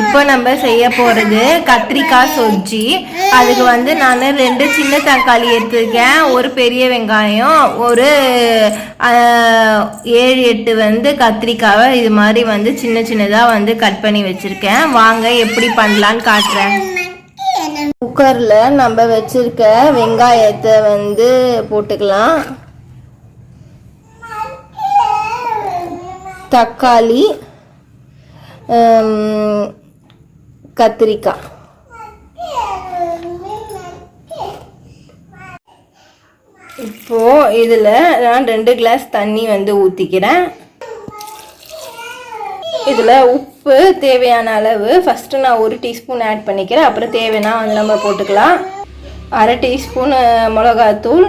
இப்போ நம்ம செய்ய போகிறது கத்திரிக்காய் சொஜ்ஜி. அதுக்கு வந்து நான் 2 சின்ன தக்காளி எடுத்துருக்கேன், ஒரு பெரிய வெங்காயம், ஒரு 7-8 வந்து கத்திரிக்காவை இது மாதிரி வந்து சின்ன சின்னதாக வந்து கட் பண்ணி வச்சுருக்கேன். வாங்க எப்படி பண்ணலான்னு காட்டுறேன். குக்கரில் நம்ம வச்சுருக்க வெங்காயத்தை வந்து போட்டுக்கலாம். தக்காளி, கத்திரிக்காய், இப்போ இதில் நான் 2 கிளாஸ் தண்ணி வந்து ஊற்றிக்கிறேன். இதில் உப்பு தேவையான அளவு ஃபஸ்ட்டு நான் 1 டீஸ்பூன் ஆட் பண்ணிக்கிறேன். அப்புறம் தேவைன்னா வந்து நம்ம போட்டுக்கலாம். அரை டீஸ்பூன் மிளகாத்தூள்,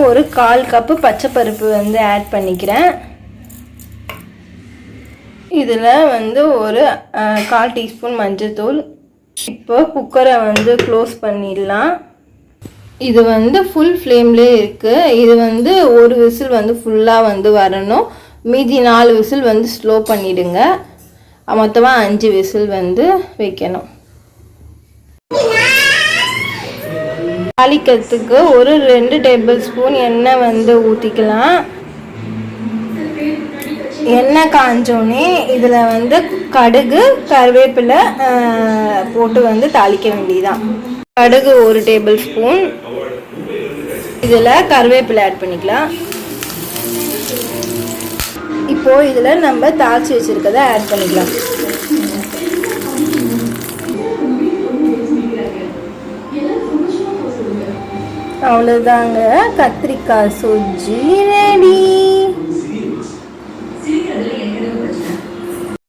ஒரு 1/4 கப்பு பச்சைப்பருப்பு வந்து ஆட் பண்ணிக்கிறேன். இதில் வந்து ஒரு 1/4 டீஸ்பூன் மஞ்சள்தூள். இப்போ குக்கரை வந்து க்ளோஸ் பண்ணிடலாம். இது வந்து ஃபுல் ஃப்ளேம்லேயே இருக்குது. இது வந்து ஒரு விசில் வந்து ஃபுல்லாக வந்து வரணும். மீதி 4 விசில் வந்து ஸ்லோ பண்ணிவிடுங்க. மொத்தமாக 5 விசில் வந்து வைக்கணும். தாளிக்கிறதுக்கு ஒரு 2 டேபிள் ஸ்பூன் எண்ணெய் வந்து ஊற்றிக்கலாம். எண்ணெய் காஞ்சோடனே இதில் வந்து கடுகு, கருவேப்பிலை போட்டு வந்து தாளிக்க வேண்டியதான். கடுகு 1 டேபிள் ஸ்பூன், இதில் கருவேப்பிலை ஆட் பண்ணிக்கலாம். இப்போது இதில் நம்ம தாளித்து வச்சுருக்கத ஆட் பண்ணிக்கலாம். அவ்வளோதாங்க, கத்திரிக்காய் சொஜ்ஜி ரெடி.